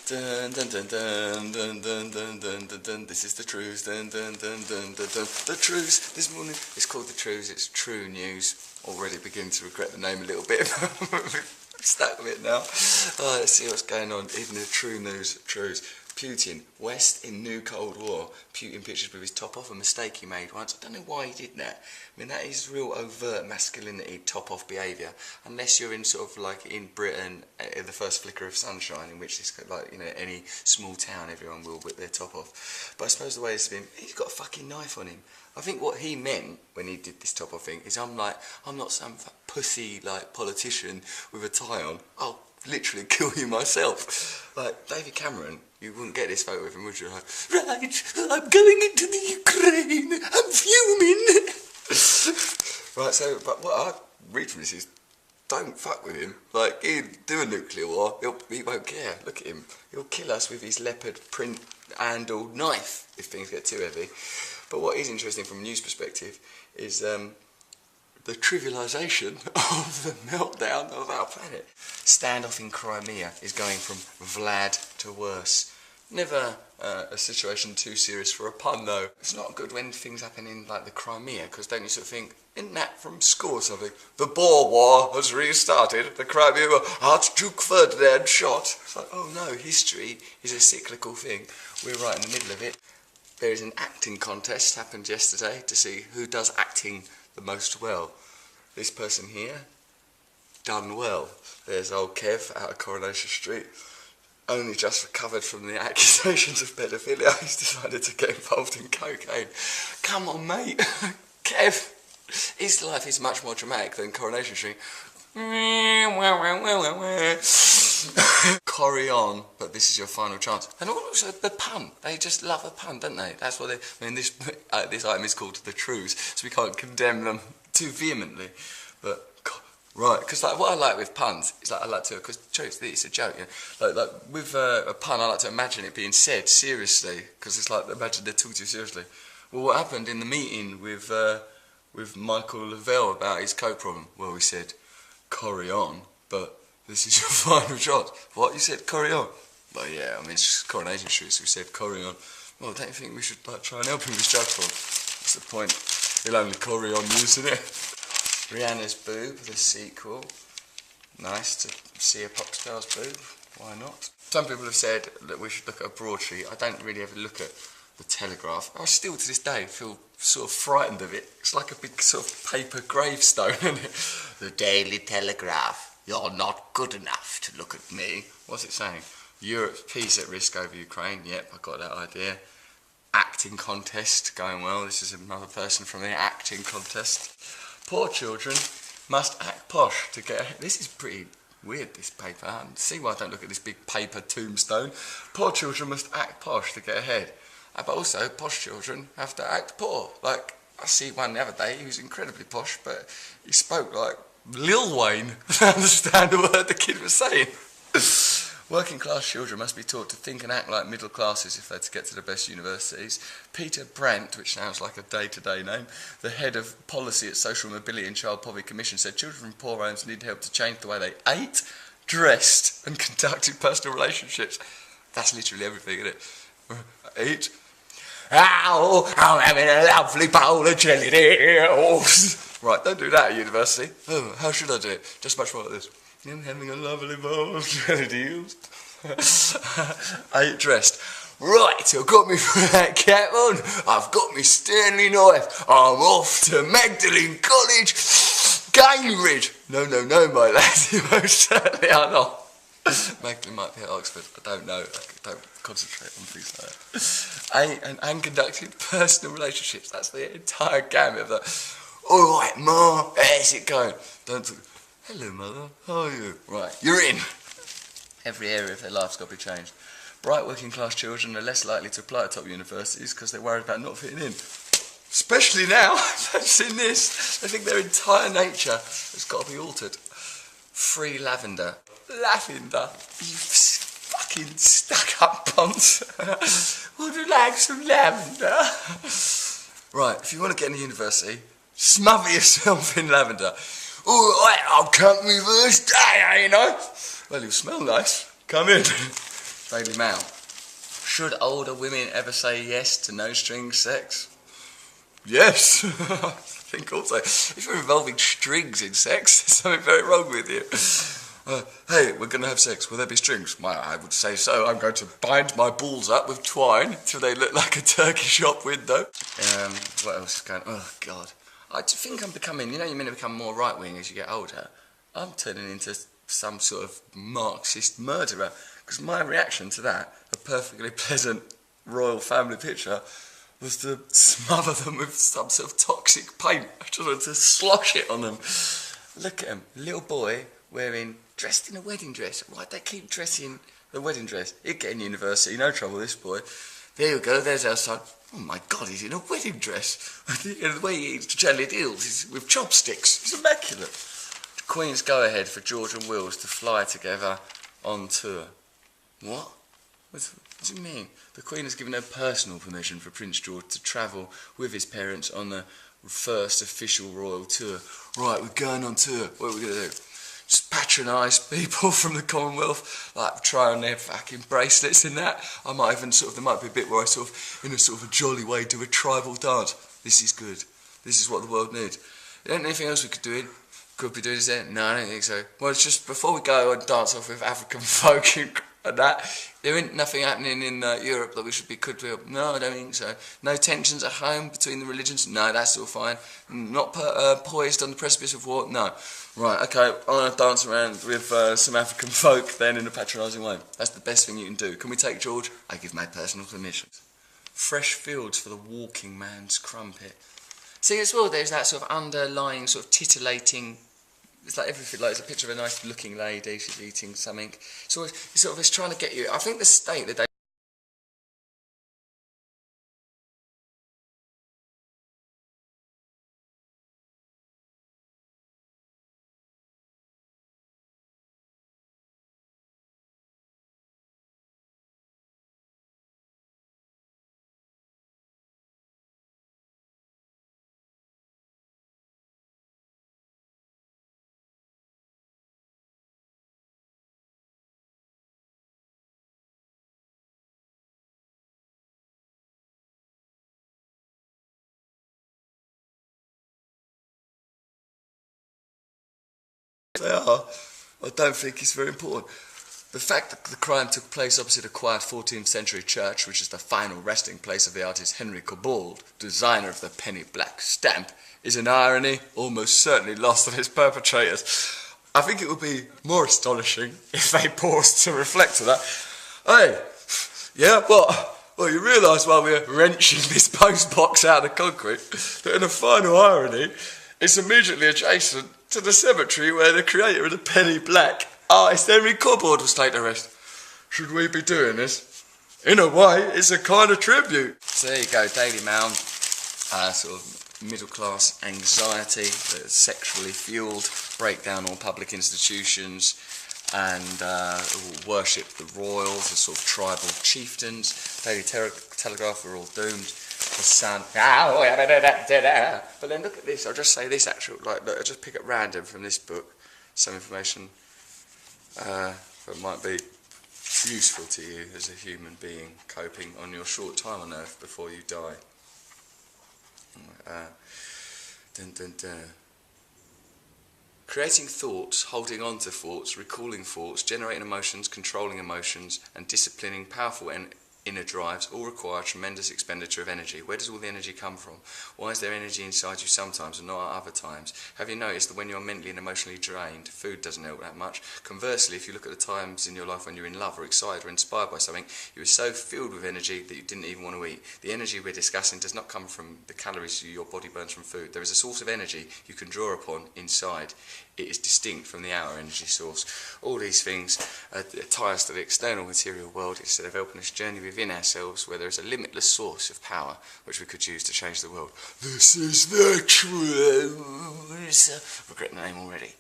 Dun dun dun dun dun dun dun dun dun dun. This is the Trews. Dun dun dun dun dun dun. The Trews. This morning it's called the Trews. It's True News. Already beginning to regret the name a little bit. Stuck with it now. Let's see what's going on. Even the True News. Trews. Putin, West in new Cold War. Putin pictures with his top off, a mistake he made once. I don't know why he did that. I mean, that is real overt masculinity, top off behaviour. Unless you're in sort of like in Britain, the first flicker of sunshine, in which it's like, you know, any small town, everyone will whip their top off. But I suppose the way it's been, he's got a fucking knife on him. I think what he meant when he did this top off thing is I'm not some pussy like politician with a tie on. I'll literally kill you myself. Like David Cameron, you wouldn't get this photo with him, would you? Like, right, I'm going into the Ukraine. I'm fuming. Right, so but what I read from this is, don't fuck with him. Like, he'll do a nuclear war. He won't care. Look at him. He'll kill us with his leopard print handled knife if things get too heavy. But what is interesting from a news perspective is the trivialisation of the meltdown of our planet. Standoff in Crimea is going from Vlad to worse. Never a situation too serious for a pun though. It's not good when things happen in like the Crimea, because don't you sort of think, isn't that from school or something? The Boer War has restarted, the Crimea War, Archduke Ferdinand shot. It's like, oh no, history is a cyclical thing. We're right in the middle of it. There is an acting contest, happened yesterday, to see who does acting the most well. This person here, done well. There's old Kev out of Coronation Street. Only just recovered from the accusations of paedophilia. He's decided to get involved in cocaine. Come on, mate. Kev, his life is much more dramatic than Coronation Street. Carry on, but this is your final chance. And also the pun. They just love a pun, don't they? That's what they... I mean, this item is called the Trews, so we can't condemn them too vehemently. But... right, because like what I like with puns is like I like to, because it's a joke, you know? Like with a pun, I like to imagine it being said seriously, because it's like imagine they're talking to you seriously. Well, what happened in the meeting with Michael Lavelle about his coke problem? Well, we said, carry on, but this is your final shot. What, you said carry on? Well, yeah, I mean it's Coronation Street, so we said carry on. Well, don't you think we should like try and help him with his drug problem? What's the point? He'll only carry on using it. Rihanna's boob, the sequel. Nice to see a pop star's boob. Why not? Some people have said that we should look at a broadsheet. I don't really ever look at the Telegraph. I still to this day feel sort of frightened of it. It's like a big sort of paper gravestone, isn't it? The Daily Telegraph. You're not good enough to look at me. What's it saying? Europe's peace at risk over Ukraine. Yep, I got that idea. Acting contest going well. This is another person from the acting contest. Poor children must act posh to get ahead. This is pretty weird, this paper. I see why I don't look at this big paper tombstone. Poor children must act posh to get ahead. But also, posh children have to act poor. Like, I see one the other day, he was incredibly posh, but he spoke like Lil Wayne. I don't understand a word the kid was saying. Working class children must be taught to think and act like middle classes if they're to get to the best universities. Peter Brandt, which sounds like a day-to-day name, the head of policy at Social Mobility and Child Poverty Commission, said children from poor homes need help to change the way they ate, dressed and conducted personal relationships. That's literally everything, isn't it? Eat. Oh, I'm having a lovely bowl of jelly deals. Right, don't do that at university. Oh, how should I do it? Just much more like this. I'm having a lovely bowl of jelly deals. I ain't dressed. Right, I've got me that cap on. I've got me Stanley knife. I'm off to Magdalene College, Cambridge. No, my lads, you most certainly are not. Magdalene might be at Oxford. I don't know. I don't concentrate on things like that. And conducted personal relationships. That's the entire gamut of that. All right, Ma, how's it going? Don't talk. Hello, Mother. How are you? Right, you're in. Every area of their life's got to be changed. Bright working class children are less likely to apply at top universities because they're worried about not fitting in. Especially now, they've seen this. They think their entire nature has got to be altered. Free lavender. Lavender? You fucking stuck-up punts. Would you like some lavender? Right, if you want to get into university, smother yourself in lavender. All right, I'll come me first day, you know. Well, you smell nice. Come in. Daily Mail. Should older women ever say yes to no-string sex? Yes, I think also. If you're involving strings in sex, there's something very wrong with you. Hey, we're going to have sex. Will there be strings? Well, I would say so. I'm going to bind my balls up with twine till they look like a turkey shop window. What else is going on? Oh, God. I think I'm becoming, you know, you're meant to become more right-wing as you get older. I'm turning into some sort of Marxist murderer. Because my reaction to that, a perfectly pleasant royal family picture, was to smother them with some sort of toxic paint. I just wanted to slosh it on them. Look at him, little boy dressed in a wedding dress. Why'd they keep dressing the wedding dress? He'd get in university, no trouble, this boy. There you go, there's our son. Oh my God, he's in a wedding dress. And the way he eats jellied eels is with chopsticks. He's immaculate. The Queen's go-ahead for George and Wills to fly together on tour. What? What do you mean? The Queen has given her personal permission for Prince George to travel with his parents on the first official royal tour. Right, we're going on tour. What are we going to do? Just patronise people from the Commonwealth, like try on their fucking bracelets and that. I might even there might be a bit where I in a sort of a jolly way, do a tribal dance. This is good. This is what the world needs. There ain't anything else we could do in? Could be doing this there? No, I don't think so. Well, it's just before we go and dance off with African folk and that, there ain't nothing happening in Europe that we could do. No, I don't think so. No tensions at home between the religions? No, that's all fine. Not poised on the precipice of war? No. Right, okay, I'm going to dance around with some African folk then in a patronising way. That's the best thing you can do. Can we take George? I give my personal permission. Fresh fields for the walking man's crumpet. See, as well, there's that sort of underlying sort of titillating. It's like everything, like it's a picture of a nice looking lady, she's eating something. So it's trying to get you. I think the state that they are, I don't think it's very important. The fact that the crime took place opposite a quiet 14th century church, which is the final resting place of the artist Henry Cobbold, designer of the penny black stamp, is an irony almost certainly lost on its perpetrators. I think it would be more astonishing if they paused to reflect on that. Hey, yeah, what? Well, you realise while we're wrenching this post box out of the concrete, that in a final irony, it's immediately adjacent to the cemetery where the creator of the penny black artist Henry Cobbold was laid to rest. Should we be doing this? In a way, it's a kind of tribute. So there you go, Daily Mail, sort of middle class anxiety, sexually fuelled, break down all public institutions and worship the royals, the sort of tribal chieftains. Daily Telegraph are all doomed. The Sun. But then look at this. I'll just say this actual. Look, I'll just pick at random from this book some information that might be useful to you as a human being coping on your short time on Earth before you die. Dun, dun, dun. Creating thoughts, holding on to thoughts, recalling thoughts, generating emotions, controlling emotions, and disciplining powerful inner drives all require tremendous expenditure of energy. Where does all the energy come from? Why is there energy inside you sometimes and not at other times? Have you noticed that when you're mentally and emotionally drained, food doesn't help that much? Conversely, if you look at the times in your life when you're in love or excited or inspired by something, you are so filled with energy that you didn't even want to eat. The energy we're discussing does not come from the calories your body burns from food. There is a source of energy you can draw upon inside. It is distinct from the outer energy source. All these things tie us to the external material world instead of helping us journey within ourselves where there is a limitless source of power which we could use to change the world. This is the truth. Regretting the name already.